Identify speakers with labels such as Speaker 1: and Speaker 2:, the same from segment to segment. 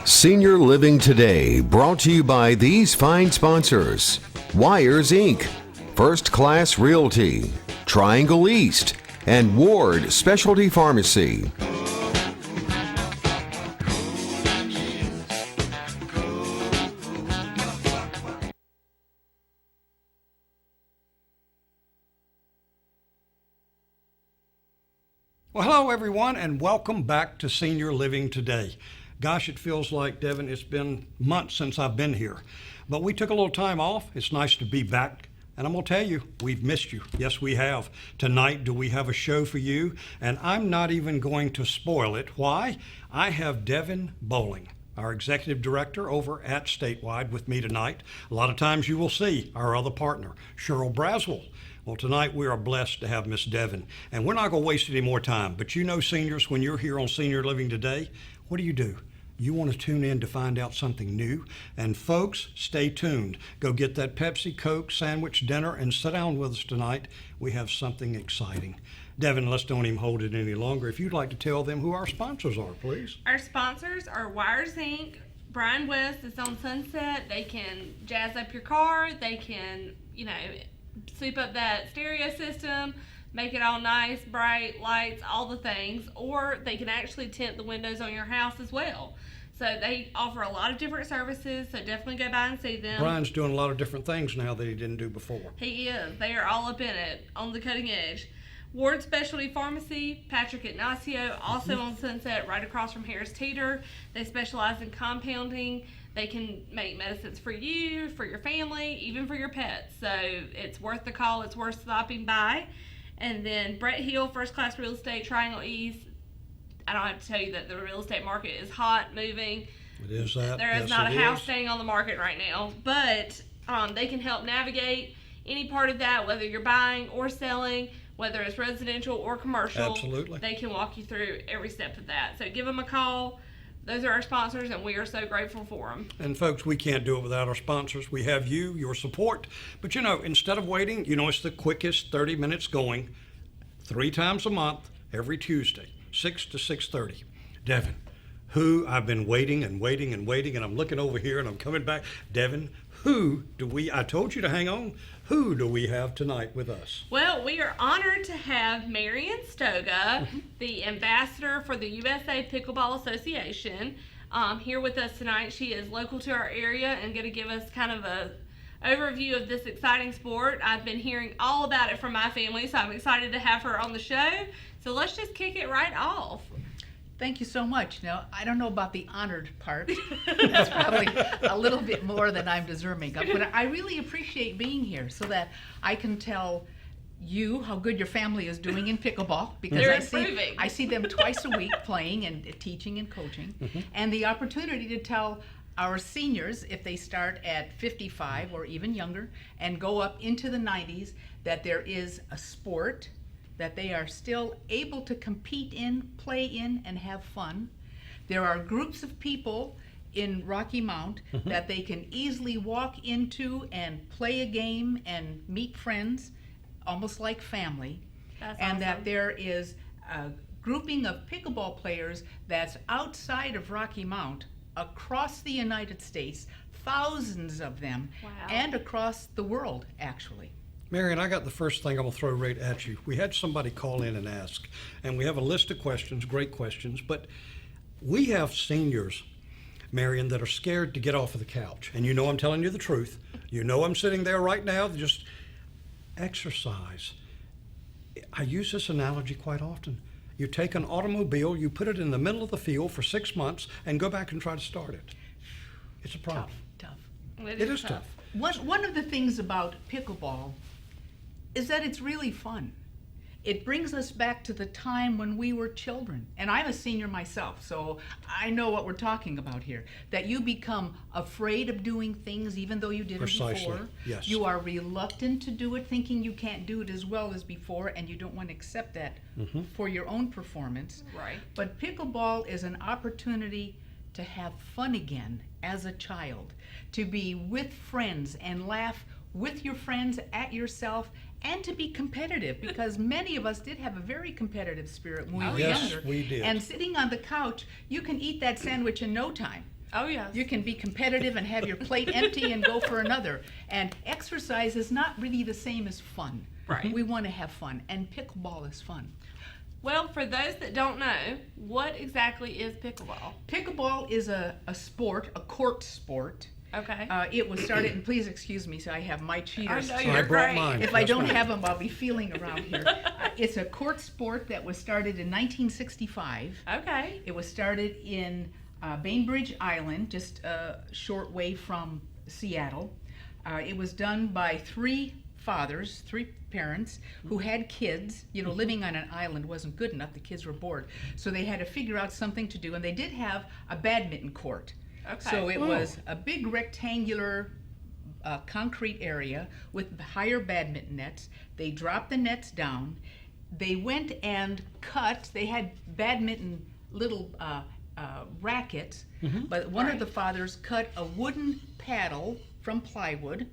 Speaker 1: Senior Living Today, brought to you by these fine sponsors: Wires Inc., First Class Realty, Triangle East, and Ward Specialty Pharmacy.
Speaker 2: Well, hello everyone, and welcome back to Senior Living Today. Gosh, it feels like, Devin, it's been months since I've been here. But we took a little time off. It's nice to be back. And I'm going to tell you, we've missed you. Yes, we have. Tonight, do we have a show for you? And I'm not even going to spoil it. Why? I have Devin Bowling, our executive director over at Statewide, with me tonight. A lot of times you will see our other partner, Cheryl Braswell. Well, tonight we are blessed to have Miss Devin. And we're not going to waste any more time. But you know, seniors, when you're here on Senior Living Today, what do? You want to tune in to find out something new. And folks, stay tuned. Go get that Pepsi, Coke, sandwich, dinner, and sit down with us tonight. We have something exciting. Devin, let's don't even hold it any longer. If you'd like to tell them who our sponsors are, please.
Speaker 3: Our sponsors are Wires Inc., Brian West is on Sunset. They can jazz up your car. They can, sweep up that stereo system, make it all nice, bright, lights, all the things. Or they can actually tint the windows on your house as well. So they offer a lot of different services, so definitely go by and see them.
Speaker 2: Brian's doing a lot of different things now that he didn't do before.
Speaker 3: He is. They are all up in it, on the cutting edge. Ward Specialty Pharmacy, Patrick Ignacio, also on Sunset, right across from Harris Teeter. They specialize in compounding. They can make medicines for you, for your family, even for your pets. So it's worth the call. It's worth stopping by. And then Brett Hill, First Class Real Estate, Triangle East. I don't have to tell you that the real estate market is hot, moving.
Speaker 2: It is that.
Speaker 3: There is not a house staying on the market right now, but they can help navigate any part of that, whether you're buying or selling, whether it's residential or commercial.
Speaker 2: Absolutely.
Speaker 3: They can walk you through every step of that. So give them a call. Those are our sponsors, and we are so grateful for them.
Speaker 2: And folks, we can't do it without our sponsors. We have you, your support. But instead of waiting, it's the quickest 30 minutes going 3 times a month, every Tuesday, 6 to 6:30. Devin, who I've been waiting, and I'm looking over here and I'm coming back. Devin, I told you to hang on. Who do we have tonight with us?
Speaker 3: Well, we are honored to have Marion Stoga, the ambassador for the USA Pickleball Association, here with us tonight. She is local to our area and going to give us kind of a overview of this exciting sport. I've been hearing all about it from my family, so I'm excited to have her on the show. So let's just kick it right off.
Speaker 4: Thank you so much. Now, I don't know about the honored part. That's probably a little bit more than I'm deserving of. But I really appreciate being here so that I can tell you how good your family is doing in pickleball. Because I see them twice a week playing and teaching and coaching. And the opportunity to tell our seniors, if they start at 55 or even younger and go up into the 90s, that there is a sport that they are still able to compete in, play in, and have fun. There are groups of people in Rocky Mount that they can easily walk into and play a game and meet friends, almost like family.
Speaker 3: That's
Speaker 4: and
Speaker 3: awesome.
Speaker 4: That there is a grouping of pickleball players that's outside of Rocky Mount, across the United States, thousands of them, and across the world, actually.
Speaker 2: Marion, I got the first thing I'm going to throw right at you. We had somebody call in and ask, and we have a list of questions, great questions, but we have seniors, Marion, that are scared to get off of the couch. And I'm telling you the truth. I'm sitting there right now, just exercise. I use this analogy quite often. You take an automobile, you put it in the middle of the field for 6 months, and go back and try to start it. It's a problem.
Speaker 4: Tough.
Speaker 2: It is tough.
Speaker 4: One of the things about pickleball is that it's really fun. it brings us back to the time when we were children. And I'm a senior myself, so I know what we're talking about here. That you become afraid of doing things even though you did them
Speaker 2: Precisely,
Speaker 4: before.
Speaker 2: yes.
Speaker 4: You are reluctant to do it, thinking you can't do it as well as before, and you don't want to accept that for your own performance.
Speaker 3: Right.
Speaker 4: But pickleball is an opportunity to have fun again as a child, to be with friends and laugh with your friends, at yourself, and to be competitive, because many of us did have a very competitive spirit when we were
Speaker 2: Yes,
Speaker 4: younger.
Speaker 2: we did.
Speaker 4: And sitting on the couch, you can eat that sandwich in no time.
Speaker 3: Oh, yes.
Speaker 4: You can be competitive and have your plate empty and go for another. And exercise is not really the same as fun.
Speaker 3: Right.
Speaker 4: We want to have fun, and pickleball is fun.
Speaker 3: Well, for those that don't know, what exactly is pickleball?
Speaker 4: Pickleball is a sport, a court sport.
Speaker 3: Okay.
Speaker 4: It was started, and please excuse me, so I have my cheaters.
Speaker 3: I know,
Speaker 2: I
Speaker 3: you're
Speaker 2: brought
Speaker 3: great.
Speaker 2: mine.
Speaker 4: If I
Speaker 2: That's
Speaker 4: don't
Speaker 2: fine.
Speaker 4: have them, I'll be feeling around here. It's a court sport that was started in 1965.
Speaker 3: Okay.
Speaker 4: It was started in Bainbridge Island, just a short way from Seattle. It was done by three parents who had kids. You know, living on an island wasn't good enough. The kids were bored. So they had to figure out something to do, and they did have a badminton court.
Speaker 3: Okay.
Speaker 4: So it was a big rectangular concrete area with higher badminton nets. They dropped the nets down. They went and cut. They had badminton little rackets, but one of the fathers cut a wooden paddle from plywood,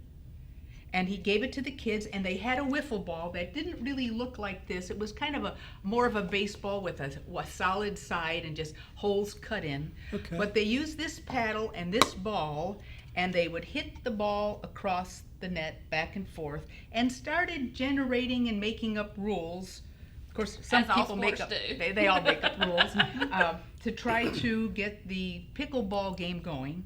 Speaker 4: and he gave it to the kids, and they had a wiffle ball that didn't really look like this. It was kind of more of a baseball with a solid side and just holes cut in.
Speaker 2: Okay.
Speaker 4: But they used this paddle and this ball, and they would hit the ball across the net back and forth, and started generating and making up rules. Of course, some
Speaker 3: As all
Speaker 4: people make
Speaker 3: sports
Speaker 4: up,
Speaker 3: do.
Speaker 4: they all make up rules to try to get the pickleball game going.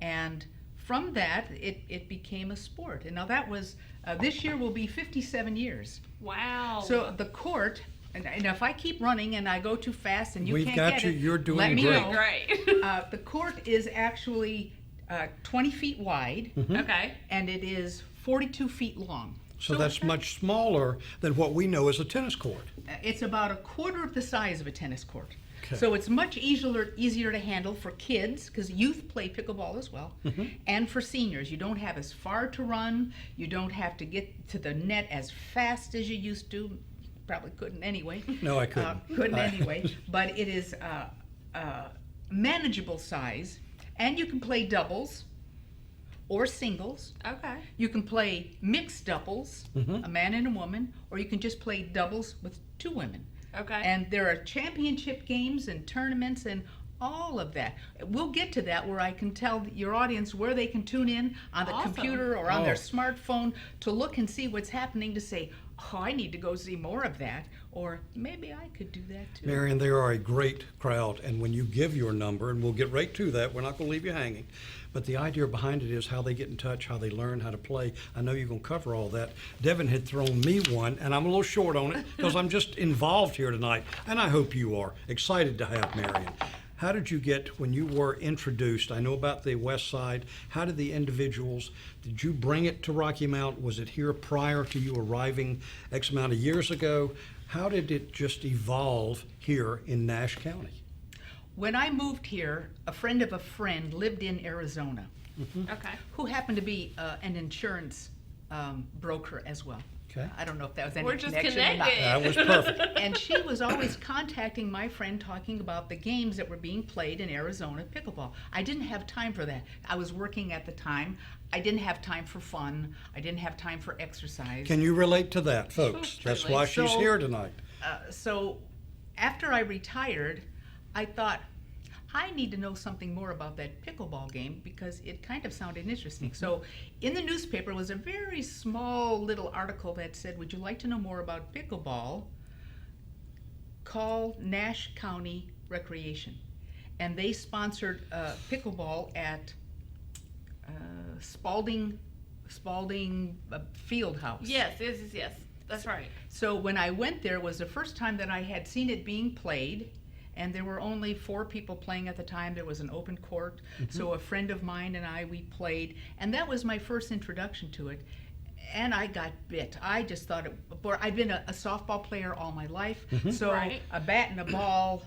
Speaker 4: And from that, it became a sport. And now that was, this year will be 57 years.
Speaker 3: Wow.
Speaker 4: So the court, and if I keep running and I go too fast and you
Speaker 2: We've
Speaker 4: can't
Speaker 2: got
Speaker 4: get
Speaker 2: you.
Speaker 4: it,
Speaker 2: You're doing
Speaker 4: let me
Speaker 2: great.
Speaker 4: know.
Speaker 3: Great.
Speaker 4: The court is actually 20 feet wide,
Speaker 3: Okay.
Speaker 4: and it is 42 feet long.
Speaker 2: So that's much smaller than what we know as a tennis court.
Speaker 4: It's about a quarter of the size of a tennis court.
Speaker 2: Okay.
Speaker 4: So it's much easier to handle for kids, because youth play pickleball as well, and for seniors. You don't have as far to run. You don't have to get to the net as fast as you used to. You probably couldn't anyway.
Speaker 2: No, I couldn't.
Speaker 4: Couldn't anyway. But it is manageable size, and you can play doubles or singles.
Speaker 3: Okay.
Speaker 4: You can play mixed doubles, a man and a woman, or you can just play doubles with two women.
Speaker 3: Okay.
Speaker 4: And there are championship games and tournaments and all of that. We'll get to that, where I can tell your audience where they can tune in on the
Speaker 3: Awesome.
Speaker 4: computer or on their
Speaker 2: Oh.
Speaker 4: smartphone to look and see what's happening, to say, oh, I need to go see more of that, or maybe I could do that too.
Speaker 2: Marion, they are a great crowd, and when you give your number, and we'll get right to that, we're not going to leave you hanging, but the idea behind it is how they get in touch, how they learn how to play. I know you're going to cover all that. Devin had thrown me one, and I'm a little short on it because I'm just involved here tonight, and I hope you are excited to have Marion. How did you get, when you were introduced, I know about the West Side, how did the individuals, did you bring it to Rocky Mount? Was it here prior to you arriving X amount of years ago? How did it just evolve here in Nash County?
Speaker 4: When I moved here, a friend of a friend lived in Arizona,
Speaker 3: Okay.
Speaker 4: who happened to be an insurance broker as well.
Speaker 2: Okay.
Speaker 4: I don't know if that was any
Speaker 3: We're just
Speaker 4: connection or not.
Speaker 3: connected.
Speaker 2: That was perfect.
Speaker 4: And she was always contacting my friend, talking about the games that were being played in Arizona pickleball. I didn't have time for that. I was working at the time. I didn't have time for fun. I didn't have time for exercise.
Speaker 2: Can you relate to that, folks? That's why she's
Speaker 4: So-
Speaker 2: here tonight.
Speaker 4: So after I retired, I thought, I need to know something more about that pickleball game, because it kind of sounded interesting. So in the newspaper was a very small little article that said, would you like to know more about pickleball? Call Nash County Recreation. And they sponsored pickleball at Spalding Field House.
Speaker 3: Yes. That's right.
Speaker 4: So when I went there, was the first time that I had seen it being played, and there were only 4 people playing at the time. There was an open court. So a friend of mine and I, we played, and that was my first introduction to it. and I got bit. I just thought I'd been a softball player all my life, so
Speaker 3: Right.
Speaker 4: a bat and a ball,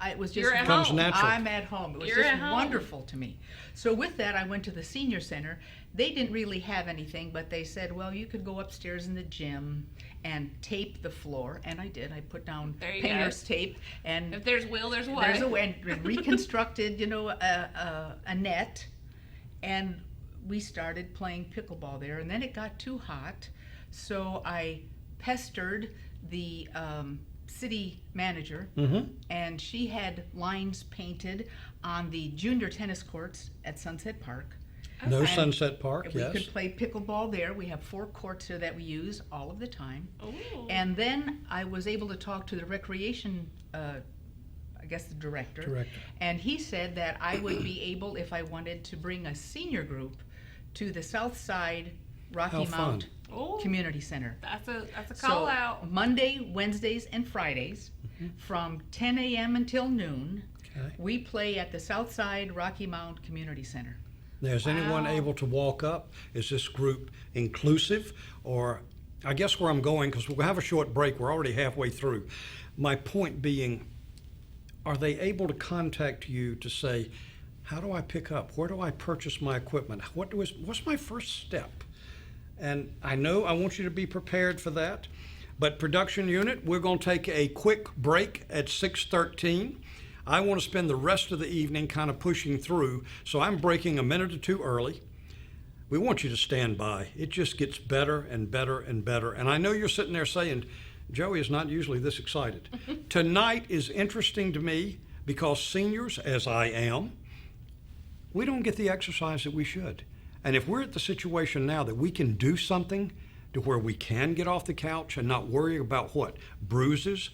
Speaker 4: it was just
Speaker 3: You're at
Speaker 2: Comes
Speaker 3: home.
Speaker 2: natural.
Speaker 4: I'm at home. It was
Speaker 3: You're
Speaker 4: just
Speaker 3: at home.
Speaker 4: wonderful to me. So with that, I went to the senior center. They didn't really have anything, but they said, well, you could go upstairs in the gym and tape the floor, and I did. I put down
Speaker 3: There you
Speaker 4: painter's
Speaker 3: go.
Speaker 4: tape, and
Speaker 3: If there's will, there's a way.
Speaker 4: there's a way, and reconstructed, a net, and we started playing pickleball there. And then it got too hot, so I pestered the city manager, and she had lines painted on the junior tennis courts at Sunset Park.
Speaker 2: No
Speaker 4: And
Speaker 2: Sunset Park,
Speaker 4: We
Speaker 2: yes.
Speaker 4: could play pickleball there. We have 4 courts here that we use all of the time.
Speaker 3: Ooh.
Speaker 4: And then I was able to talk to the recreation, I guess the director. And he said that I would be able, if I wanted, to bring a senior group to the South Side Rocky
Speaker 2: How
Speaker 4: Mount
Speaker 3: Ooh.
Speaker 4: Community Center.
Speaker 3: That's a call
Speaker 4: So
Speaker 3: out.
Speaker 4: Monday, Wednesdays, and Fridays from 10 a.m. until noon,
Speaker 2: Okay.
Speaker 4: we play at the South Side Rocky Mount Community Center.
Speaker 2: Now, is anyone
Speaker 3: Wow.
Speaker 2: able to walk up? Is this group inclusive? Or, I guess where I'm going, because we'll have a short break, we're already halfway through. My point being, are they able to contact you to say, how do I pick up? Where do I purchase my equipment? What's my first step? And I know I want you to be prepared for that. But production unit, we're going to take a quick break at 6:13. I want to spend the rest of the evening kind of pushing through, so I'm breaking a minute or two early. We want you to stand by. It just gets better and better and better. And I know you're sitting there saying, Joey is not usually this excited. Tonight is interesting to me because seniors, as I am, we don't get the exercise that we should. And if we're at the situation now that we can do something to where we can get off the couch and not worry about what? Bruises?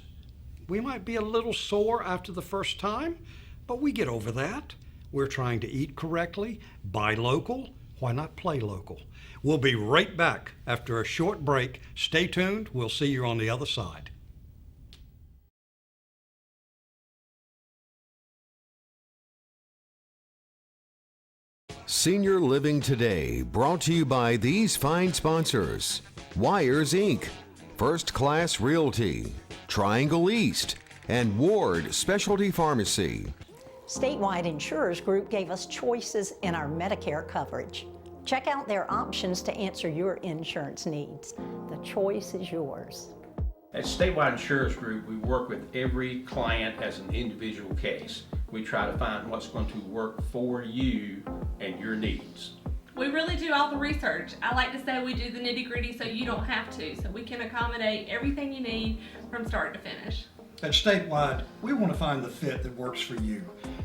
Speaker 2: We might be a little sore after the first time, but we get over that. We're trying to eat correctly, buy local. Why not play local? We'll be right back after a short break. Stay tuned. We'll see you on the other side.
Speaker 1: Senior Living Today, brought to you by these fine sponsors: Wires Inc., First Class Realty, Triangle East, and Ward Specialty Pharmacy.
Speaker 5: Statewide Insurers Group gave us choices in our Medicare coverage. Check out their options to answer your insurance needs. The choice is yours.
Speaker 6: At Statewide Insurance Group, we work with every client as an individual case. We try to find what's going to work for you and your needs.
Speaker 3: We really do all the research. I like to say we do the nitty-gritty so you don't have to, so we can accommodate everything you need from start to finish.
Speaker 2: At Statewide, we want to find the fit that works for you.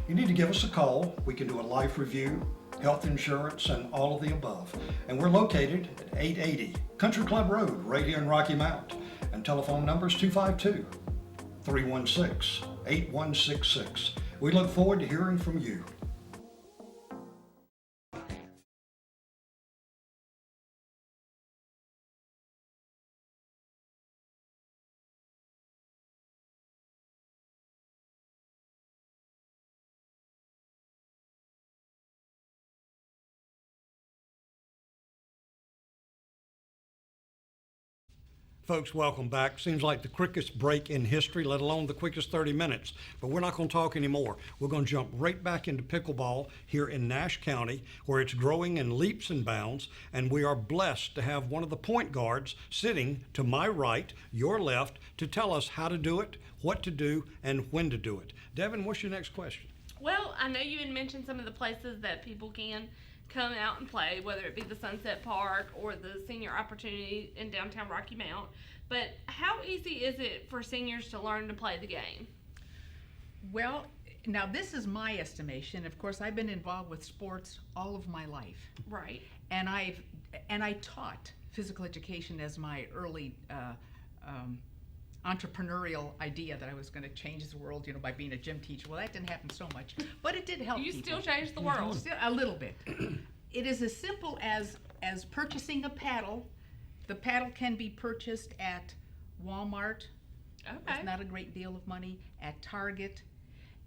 Speaker 2: You need to give us a call. We can do a life review, health insurance, and all of the above. And we're located at 880 Country Club Road, right here in Rocky Mount. And telephone number is 252-316-8166. We look forward to hearing from you. Folks, welcome back. Seems like the quickest break in history, let alone the quickest 30 minutes. But we're not going to talk anymore. We're going to jump right back into pickleball here in Nash County, where it's growing in leaps and bounds. And we are blessed to have one of the point guards sitting to my right, your left, to tell us how to do it, what to do, and when to do it. Devin, what's your next question?
Speaker 3: Well, I know you had mentioned some of the places that people can come out and play, whether it be the Sunset Park or the Senior Opportunity in downtown Rocky Mount. But how easy is it for seniors to learn to play the game?
Speaker 4: Well, now this is my estimation. Of course, I've been involved with sports all of my life.
Speaker 3: Right.
Speaker 4: And I taught physical education as my early entrepreneurial idea that I was going to change the world, by being a gym teacher. Well, that didn't happen so much, but it did help
Speaker 3: You
Speaker 4: people.
Speaker 3: still changed the world.
Speaker 4: Still, a little bit. It is as simple as purchasing a paddle. The paddle can be purchased at Walmart.
Speaker 3: Okay.
Speaker 4: It's not a great deal of money. At Target.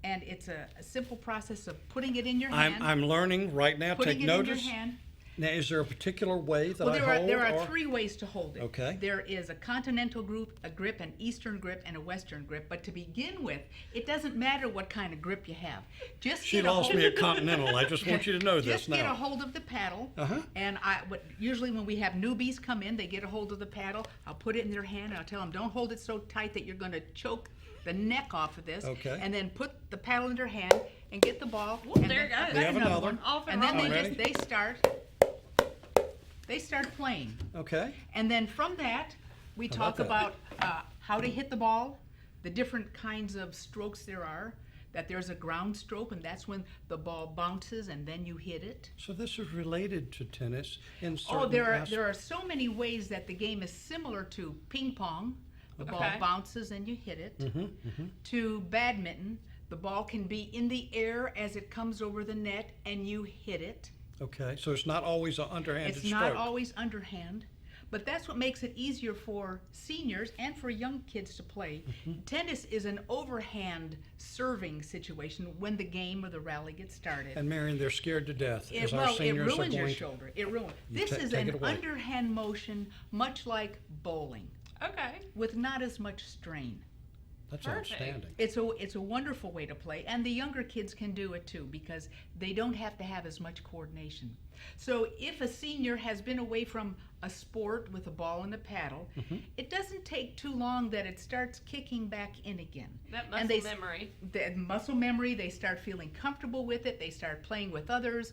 Speaker 4: And it's a simple process of putting it in your hand.
Speaker 2: I'm learning right now.
Speaker 4: Putting
Speaker 2: Take
Speaker 4: it
Speaker 2: notice.
Speaker 4: in your hand,
Speaker 2: Now, is there a particular way that
Speaker 4: Well,
Speaker 2: I hold?
Speaker 4: there are
Speaker 2: or-
Speaker 4: 3 ways to hold it.
Speaker 2: Okay.
Speaker 4: There is a continental grip, an eastern grip, and a western grip. But to begin with, it doesn't matter what kind of grip you have. Just
Speaker 2: She
Speaker 4: get a
Speaker 2: lost
Speaker 4: hold
Speaker 2: me at Continental. I just want you to know this
Speaker 4: Just get a
Speaker 2: now.
Speaker 4: hold of the paddle,
Speaker 2: Uh-huh.
Speaker 4: and usually when we have newbies come in, they get a hold of the paddle. I'll put it in their hand, and I'll tell them, don't hold it so tight that you're going to choke the neck off of this.
Speaker 2: Okay.
Speaker 4: And then put the paddle in their hand and get the ball.
Speaker 3: Ooh,
Speaker 4: and
Speaker 3: there
Speaker 4: then
Speaker 3: it
Speaker 4: I've
Speaker 3: goes.
Speaker 4: got
Speaker 2: We have another.
Speaker 4: one.
Speaker 3: Off
Speaker 4: and
Speaker 3: and
Speaker 4: then
Speaker 3: rolling.
Speaker 4: they start playing.
Speaker 2: Okay.
Speaker 4: And then from that, we
Speaker 2: How
Speaker 4: talk
Speaker 2: about
Speaker 4: about how to hit the ball, the different kinds of strokes there are, that there's a ground stroke, and that's when the ball bounces and then you hit it.
Speaker 2: So this is related to tennis in certain
Speaker 4: Oh, there
Speaker 2: aspects.
Speaker 4: are so many ways that the game is similar to ping pong. The ball
Speaker 3: Okay.
Speaker 4: bounces and you hit it.
Speaker 2: Mm-hmm,
Speaker 4: To badminton, the ball can be in the air as it comes over the net and you hit it.
Speaker 2: Okay, so it's not always an underhanded
Speaker 4: It's
Speaker 2: stroke.
Speaker 4: not always underhand, but that's what makes it easier for seniors and for young kids to play. Tennis is an overhand serving situation when the game or the rally gets started.
Speaker 2: And Marion, they're scared to death.
Speaker 4: It,
Speaker 2: as our
Speaker 4: it
Speaker 2: seniors are
Speaker 4: ruins your
Speaker 2: going to-
Speaker 4: shoulder. It ruins.
Speaker 2: You
Speaker 4: This is
Speaker 2: take
Speaker 4: an
Speaker 2: it away.
Speaker 4: underhand motion, much like bowling,
Speaker 3: Okay.
Speaker 4: with not as much strain.
Speaker 2: That's
Speaker 3: Perfect.
Speaker 2: outstanding.
Speaker 4: It's a wonderful way to play, and the younger kids can do it too because they don't have to have as much coordination. So if a senior has been away from a sport with a ball and a paddle, it doesn't take too long that it starts kicking back in again.
Speaker 3: That
Speaker 4: And
Speaker 3: muscle memory.
Speaker 4: The muscle memory, they start feeling comfortable with it, they start playing with others.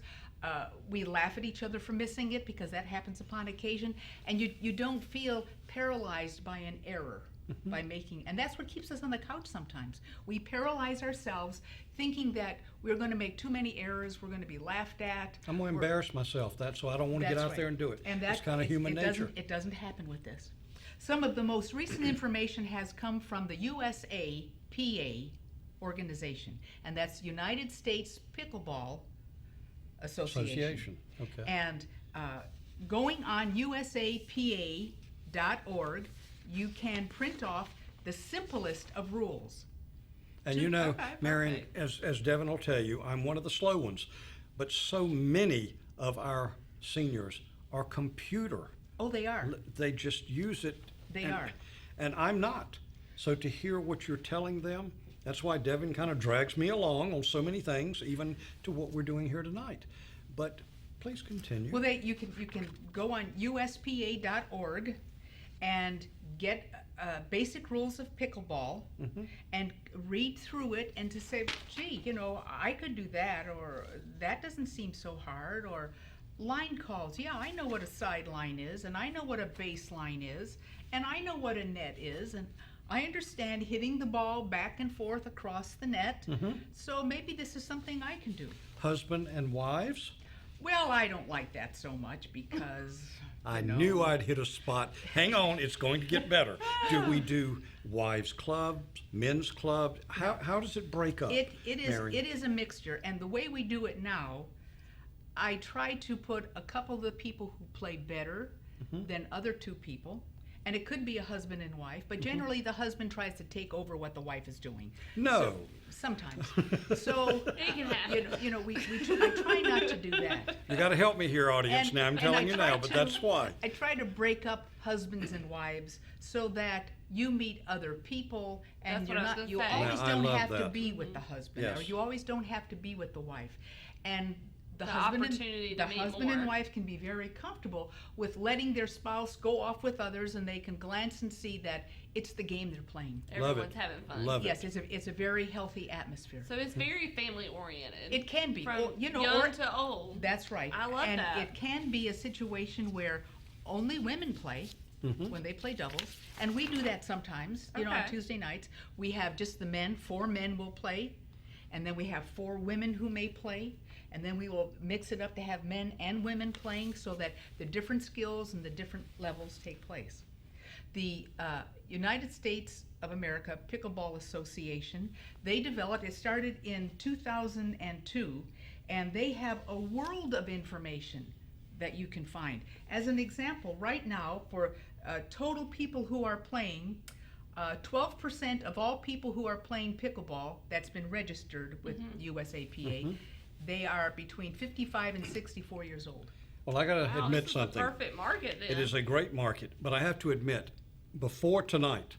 Speaker 4: We laugh at each other for missing it because that happens upon occasion, and you don't feel paralyzed by an error. By making, and that's what keeps us on the couch sometimes. We paralyze ourselves thinking that we're going to make too many errors, we're going to be laughed at.
Speaker 2: I'm going to
Speaker 4: we're-
Speaker 2: embarrass myself. That's why I don't want to get
Speaker 4: That's
Speaker 2: out
Speaker 4: right.
Speaker 2: there and do it.
Speaker 4: And
Speaker 2: it's kind of human nature.
Speaker 4: It doesn't happen with this. Some of the most recent information has come from the USAPA organization, and that's United States Pickleball Association.
Speaker 2: Okay.
Speaker 4: And going on usapa.org, you can print off the simplest of rules.
Speaker 2: And you know,
Speaker 3: Okay,
Speaker 2: Marion, as Devin will tell you, I'm one of the slow ones, but so many of our seniors are computer.
Speaker 4: Oh, they are.
Speaker 2: They just use it.
Speaker 4: They
Speaker 2: and,
Speaker 4: are.
Speaker 2: And I'm not. So to hear what you're telling them, that's why Devin kind of drags me along on so many things, even to what we're doing here tonight. But please continue.
Speaker 4: Well, you can go on uspa.org and get basic rules of pickleball and read through it and to say, gee, I could do that, or that doesn't seem so hard, or line calls. Yeah, I know what a sideline is, and I know what a baseline is, and I know what a net is, and I understand hitting the ball back and forth across the net, so maybe this is something I can do.
Speaker 2: Husband and wives?
Speaker 4: Well, I don't like that so much because
Speaker 2: I knew I'd hit a spot. Hang on, it's going to get better. Do we do wives clubs, men's clubs? How does it break up?
Speaker 4: It is
Speaker 2: Marion?
Speaker 4: a mixture, and the way we do it now, I try to put a couple of the people who play better than other two people, and it could be a husband and wife, but generally the husband tries to take over what the wife is doing.
Speaker 2: No.
Speaker 4: Sometimes. So
Speaker 3: It can happen.
Speaker 4: I try not to do that.
Speaker 2: You got to help me here, audience.
Speaker 4: And-
Speaker 2: now I'm
Speaker 4: and
Speaker 2: telling
Speaker 4: I
Speaker 2: you
Speaker 4: try
Speaker 2: now, but
Speaker 4: to-
Speaker 2: that's why.
Speaker 4: I try to break up husbands and wives so that you meet other people and
Speaker 3: That's what I was gonna
Speaker 4: you
Speaker 3: say.
Speaker 4: always
Speaker 2: Now, I
Speaker 4: don't
Speaker 2: love
Speaker 4: have to
Speaker 2: that.
Speaker 4: be with the husband, or
Speaker 2: Yes.
Speaker 4: you always don't have to be with the wife. And the
Speaker 3: The
Speaker 4: husband
Speaker 3: opportunity
Speaker 4: and,
Speaker 3: to
Speaker 4: the
Speaker 3: meet
Speaker 4: husband and
Speaker 3: more.
Speaker 4: wife can be very comfortable with letting their spouse go off with others, and they can glance and see that it's the game they're playing.
Speaker 2: Love
Speaker 3: Everyone's
Speaker 2: it.
Speaker 3: having fun.
Speaker 2: Love
Speaker 4: Yes,
Speaker 2: it.
Speaker 4: it's a very healthy atmosphere.
Speaker 3: So it's very family oriented.
Speaker 4: It can be.
Speaker 3: From
Speaker 4: Or,
Speaker 3: young
Speaker 4: or-
Speaker 3: to old.
Speaker 4: That's right.
Speaker 3: I love
Speaker 4: and
Speaker 3: that.
Speaker 4: it can be a situation where only women play when they play doubles, and we do that sometimes. On
Speaker 3: Okay.
Speaker 4: Tuesday nights we have just the men. 4 men will play, and then we have 4 women who may play, and then we will mix it up to have men and women playing so that the different skills and the different levels take place. The United States of America Pickleball Association, it started in 2002, and they have a world of information that you can find. As an example, right now, for total people who are playing, 12% of all people who are playing pickleball that's been registered with USAPA, they are between 55 and 64 years old.
Speaker 2: Well, I got to
Speaker 3: Wow,
Speaker 2: admit
Speaker 3: this is the
Speaker 2: something.
Speaker 3: perfect market then.
Speaker 2: It is a great market, but I have to admit, before tonight,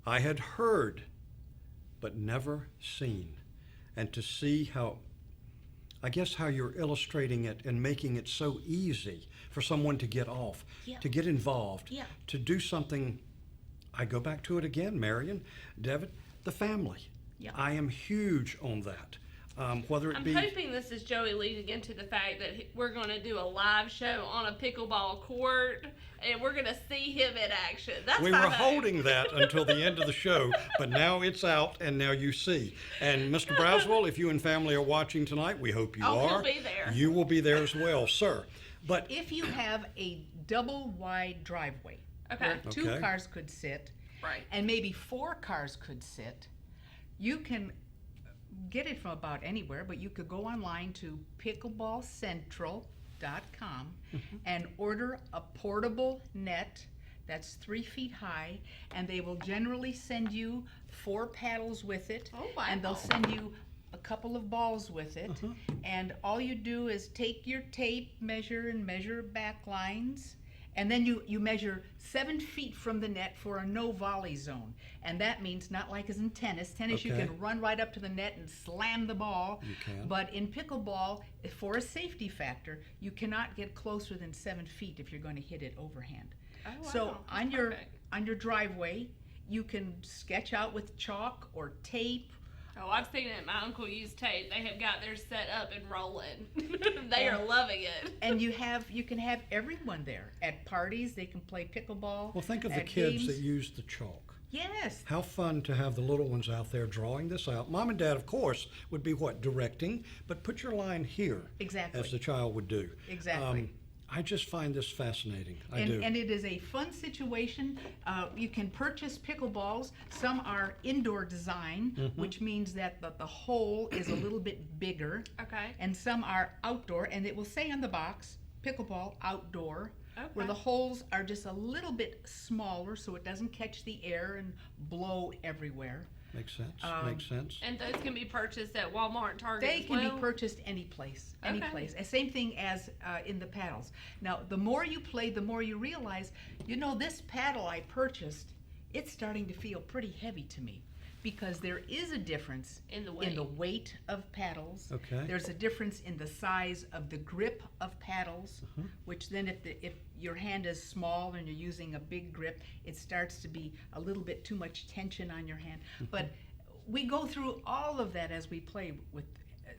Speaker 2: I had heard, but never seen. And to see how, I guess how you're illustrating it and making it so easy for someone to get off,
Speaker 4: Yeah.
Speaker 2: to get involved,
Speaker 4: Yeah.
Speaker 2: to do something. I go back to it again, Marion, Devin, the family.
Speaker 4: Yeah.
Speaker 2: I am huge on that. Whether it
Speaker 3: I'm
Speaker 2: be
Speaker 3: hoping this is Joey leading into the fact that we're going to do a live show on a pickleball court, and we're going to see him in action. That's
Speaker 2: we
Speaker 3: my
Speaker 2: were
Speaker 3: hope.
Speaker 2: holding that until the end of the show, but now it's out, and now you see. And Mr. Braswell, if you and family are watching tonight, we hope you
Speaker 3: Oh, he'll
Speaker 2: are.
Speaker 3: be there.
Speaker 2: You will be there as well, sir. But
Speaker 4: If you have a double wide driveway
Speaker 3: Okay.
Speaker 4: where two
Speaker 2: Okay.
Speaker 4: cars could sit,
Speaker 3: Right.
Speaker 4: and maybe 4 cars could sit, you can get it from about anywhere, but you could go online to pickleballcentral.com and order a portable net that's 3 feet high, and they will generally send you 4 paddles with it,
Speaker 3: Oh, wow.
Speaker 4: and they'll send you a couple of balls with it, and all you do is take your tape measure back lines, and then you measure 7 feet from the net for a no volley zone. And that means not like as in tennis. Tennis, you
Speaker 2: Okay.
Speaker 4: can run right up to the net and slam the ball.
Speaker 2: You can.
Speaker 4: But in pickleball, for a safety factor, you cannot get closer than 7 feet if you're going to hit it overhand.
Speaker 3: Oh, wow.
Speaker 4: So
Speaker 3: That's
Speaker 4: on
Speaker 3: perfect.
Speaker 4: your driveway, you can sketch out with chalk or tape.
Speaker 3: Oh, I've seen it. My uncle used tape. They have got theirs set up and rolling. They are loving it.
Speaker 4: And you can have everyone there. At parties, they can play pickleball.
Speaker 2: well, think of the
Speaker 4: at
Speaker 2: kids
Speaker 4: games.
Speaker 2: that use the chalk.
Speaker 4: Yes.
Speaker 2: How fun to have the little ones out there drawing this out. Mom and Dad, of course, would be what? Directing, but put your line here.
Speaker 4: Exactly.
Speaker 2: As the child would do.
Speaker 4: Exactly.
Speaker 2: I just find this fascinating. I do.
Speaker 4: And it is a fun situation. You can purchase pickleballs. Some are indoor design,
Speaker 2: Mm-hmm.
Speaker 4: which means that the hole is a little bit bigger.
Speaker 3: Okay.
Speaker 4: And some are outdoor, and it will say on the box, pickleball outdoor, where
Speaker 3: Okay.
Speaker 4: the holes are just a little bit smaller so it doesn't catch the air and blow everywhere.
Speaker 2: Makes sense. Makes sense.
Speaker 3: And those can be purchased at Walmart and Target
Speaker 4: They
Speaker 3: as
Speaker 4: can
Speaker 3: well?
Speaker 4: be purchased any place, any
Speaker 3: Okay.
Speaker 4: place. Same thing as in the paddles. Now, the more you play, the more you realize, this paddle I purchased, it's starting to feel pretty heavy to me. Because there is a difference
Speaker 3: In the
Speaker 4: weight of paddles.
Speaker 2: Okay.
Speaker 4: There's a difference in the size of the grip of paddles, which then if your hand is small and you're using a big grip, it starts to be a little bit too much tension on your hand. But we go through all of that as we play with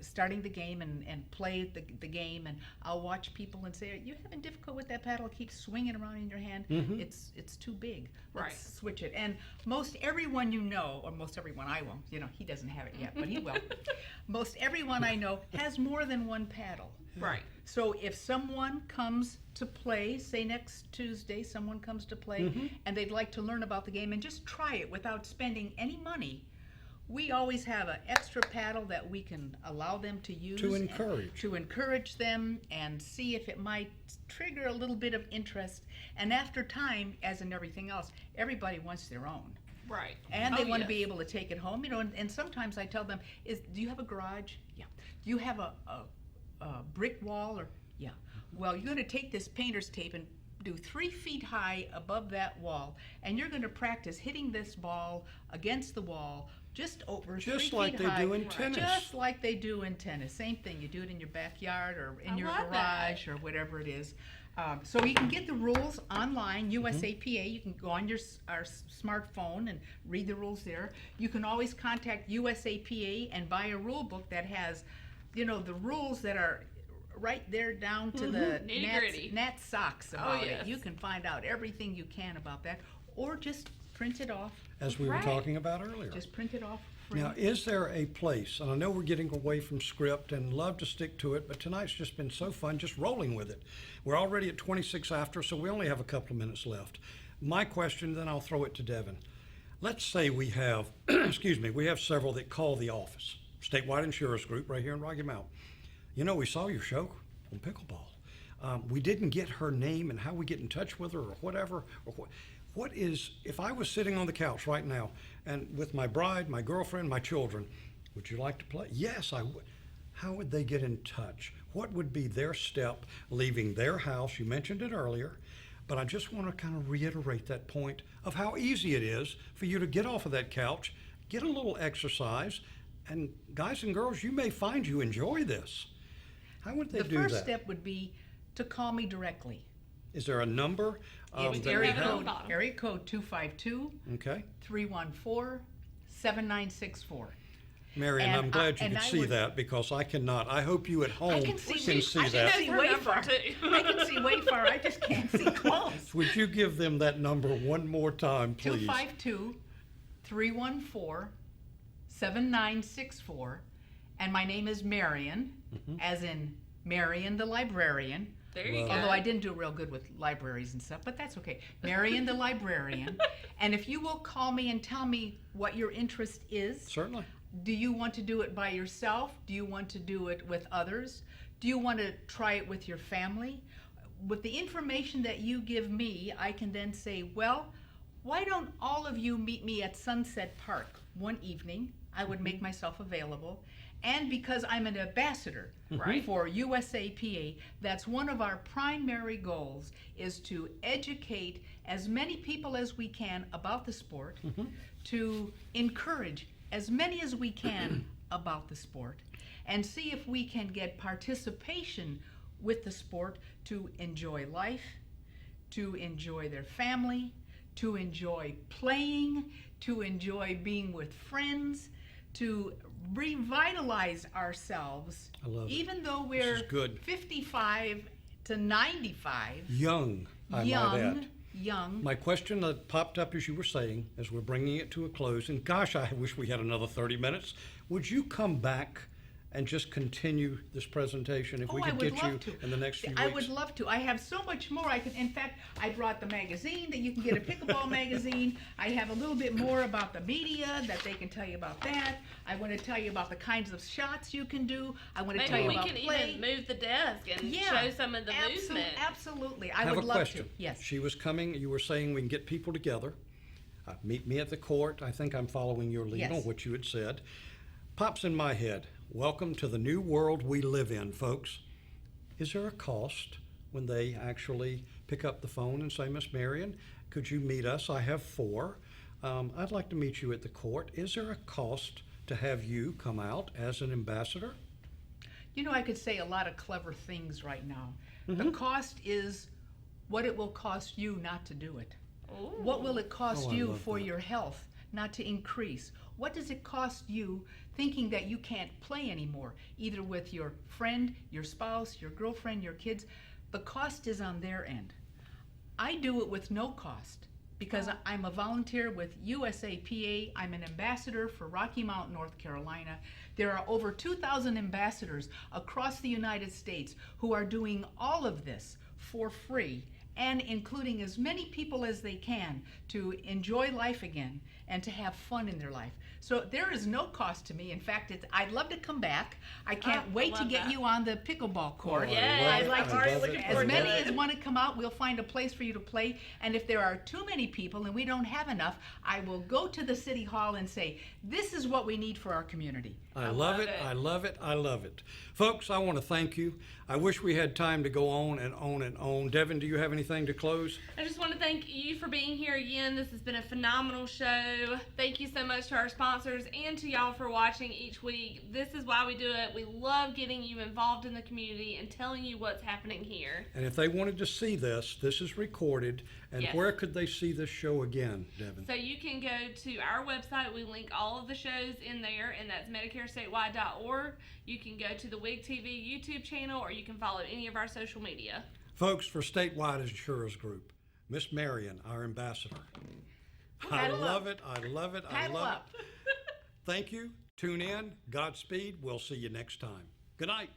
Speaker 4: starting the game and play the game, and I'll watch people and say, "Are you having difficulty with that paddle? It keeps swinging around in your hand. It's too big. Let's
Speaker 3: Right.
Speaker 4: switch it." And most everyone or most everyone I will, he doesn't have it yet, but he will. Most everyone I know has more than one paddle.
Speaker 3: Right.
Speaker 4: So if someone comes to play, say next Tuesday, someone comes to play and they'd like to learn about the game and just try it without spending any money, we always have an extra paddle that we can allow them to use.
Speaker 2: To encourage.
Speaker 4: To encourage them and see if it might trigger a little bit of interest. And after time, as in everything else, everybody wants their own.
Speaker 3: Right.
Speaker 4: And they
Speaker 3: Oh,
Speaker 4: want to
Speaker 3: yes.
Speaker 4: be able to take it home, and sometimes I tell them, do you have a garage? Yeah. Do you have a brick wall? Or yeah. Well, you're going to take this painter's tape and do 3 feet high above that wall, and you're going to practice hitting this ball against the wall just over 3
Speaker 2: Just
Speaker 4: feet
Speaker 2: like they
Speaker 4: high.
Speaker 2: do in tennis.
Speaker 4: Just like they do in tennis. Same thing. You do it in your backyard or in
Speaker 3: I
Speaker 4: your
Speaker 3: love
Speaker 4: garage or whatever it is. So you can get the rules online, USAPA. You can go on our smartphone and read the rules there. You can always contact USAPA and buy a rule book that has, the rules that are right there down to the
Speaker 3: Nitty-gritty.
Speaker 4: gnat socks about
Speaker 3: yes.
Speaker 4: it. You can find out everything you can about that, or just print it off.
Speaker 2: As we were
Speaker 3: Right.
Speaker 2: talking about earlier.
Speaker 4: Just print it off. Free.
Speaker 2: Now, is there a place, and I know we're getting away from script and love to stick to it, but tonight's just been so fun just rolling with it. We're already at 26 after, so we only have a couple of minutes left. My question, then I'll throw it to Devin. Let's say we have, we have several that call the office, Statewide Insurance Group right here in Rocky Mount. We saw your show on pickleball. We didn't get her name and how we get in touch with her or whatever. Or what is, if I was sitting on the couch right now and with my bride, my girlfriend, my children, would you like to play? Yes, I would. how would they get in touch? What would be their step leaving their house? You mentioned it earlier, but I just want to kind of reiterate that point of how easy it is for you to get off of that couch, get a little exercise, and guys and girls, you may find you enjoy this. How would they do that?
Speaker 4: The first step would be to call me directly.
Speaker 2: Is there a number?
Speaker 4: It's
Speaker 2: that we
Speaker 4: area
Speaker 2: have?
Speaker 4: code 252-314-7964.
Speaker 2: Marion,
Speaker 4: And
Speaker 2: I'm glad you
Speaker 4: and
Speaker 2: could
Speaker 4: I
Speaker 2: see
Speaker 4: would-
Speaker 2: that because I cannot. I hope you at home
Speaker 4: I can see, I
Speaker 2: that.
Speaker 4: can see
Speaker 3: Her
Speaker 4: way
Speaker 3: number,
Speaker 4: far.
Speaker 3: too.
Speaker 4: I can see way far. I just can't see close.
Speaker 2: Would you give them that number one more time, please?
Speaker 4: 252-314-7964. And my name is Marion, as in Marion the librarian.
Speaker 3: There you go.
Speaker 4: Although I didn't do real good with libraries and stuff, but that's okay. Marion the librarian. And if you will call me and tell me what your interest is.
Speaker 2: Certainly.
Speaker 4: Do you want to do it by yourself? Do you want to do it with others? Do you want to try it with your family? With the information that you give me, I can then say, well, why don't all of you meet me at Sunset Park one evening? I would make myself available. And because I'm an ambassador
Speaker 3: Right.
Speaker 4: for USAPA, that's one of our primary goals, is to educate as many people as we can about the sport, to encourage as many as we can about the sport, and see if we can get participation with the sport to enjoy life, to enjoy their family, to enjoy playing, to enjoy being with friends, to revitalize ourselves.
Speaker 2: I love it.
Speaker 4: Even though
Speaker 2: This is
Speaker 4: we're
Speaker 2: good.
Speaker 4: 55 to 95,
Speaker 2: Young, I might add.
Speaker 4: young.
Speaker 2: My question that popped up as you were saying, as we're bringing it to a close, and gosh, I wish we had another 30 minutes. Would you come back and just continue this presentation if we
Speaker 4: I
Speaker 2: could
Speaker 4: would
Speaker 2: get
Speaker 4: love
Speaker 2: you
Speaker 4: to.
Speaker 2: in the next few weeks?
Speaker 4: I would love to. I have so much more. In fact, I brought the magazine that you can get, a pickleball magazine. I have a little bit more about the media that they can tell you about that. I want to tell you about the kinds of shots you can do. I want to tell
Speaker 3: Maybe
Speaker 4: you
Speaker 3: we
Speaker 4: about
Speaker 3: can
Speaker 4: play.
Speaker 3: even move the desk and show some of the movement.
Speaker 4: Absolutely. I
Speaker 2: I have
Speaker 4: would
Speaker 2: a
Speaker 4: love
Speaker 2: question.
Speaker 4: to. Yes.
Speaker 2: She was coming, you were saying we can get people together. Meet me at the court. I think I'm following your lead
Speaker 4: Yes.
Speaker 2: on what you had said. Pops in my head. Welcome to the new world we live in, folks. Is there a cost when they actually pick up the phone and say, Miss Marion, could you meet us? I have 4. I'd like to meet you at the court. Is there a cost to have you come out as an ambassador?
Speaker 4: You know, I could say a lot of clever things right now. The cost is what it will cost you not to do it. What will it cost
Speaker 2: Oh, I
Speaker 4: you
Speaker 2: love
Speaker 4: for
Speaker 2: that.
Speaker 4: your health not to increase? What does it cost you thinking that you can't play anymore, either with your friend, your spouse, your girlfriend, your kids? The cost is on their end. I do it with no cost because I'm a volunteer with USAPA. I'm an ambassador for Rocky Mount, North Carolina. There are over 2,000 ambassadors across the United States who are doing all of this for free, and including as many people as they can to enjoy life again and to have fun in their life. So there is no cost to me. In fact, I'd love to come back. I can't wait to
Speaker 3: love
Speaker 4: get
Speaker 3: that.
Speaker 4: you on the pickleball court.
Speaker 2: Oh, I
Speaker 3: Yeah,
Speaker 2: love
Speaker 3: I'd
Speaker 2: it.
Speaker 3: like
Speaker 2: I
Speaker 3: to. Already
Speaker 2: love
Speaker 3: looking
Speaker 2: it.
Speaker 3: forward
Speaker 4: As
Speaker 3: to
Speaker 4: many
Speaker 3: it.
Speaker 4: as want to come out, we'll find a place for you to play. And if there are too many people and we don't have enough, I will go to the city hall and say, this is what we need for our community.
Speaker 2: I love it. I love it. I love it. Folks, I want to thank you. I wish we had time to go on and on and on. Devin, do you have anything to close?
Speaker 3: I just want to thank you for being here again. This has been a phenomenal show. Thank you so much to our sponsors and to y'all for watching each week. This is why we do it. We love getting you involved in the community and telling you what's happening here.
Speaker 2: And if they wanted to see this, this is recorded. And
Speaker 3: Yes.
Speaker 2: where could they see this show again, Devin?
Speaker 3: So you can go to our website. We link all of the shows in there, and that's MedicareStatewide.org. You can go to the WIG TV YouTube channel, or you can follow any of our social media.
Speaker 2: Folks, for Statewide Insurers Group, Miss Marion, our ambassador. I
Speaker 4: Paddle
Speaker 2: love
Speaker 4: up.
Speaker 2: it. I love it. I
Speaker 4: Paddle
Speaker 2: love
Speaker 4: up.
Speaker 2: it. Thank you. Tune in. Godspeed. We'll see you next time. Good night.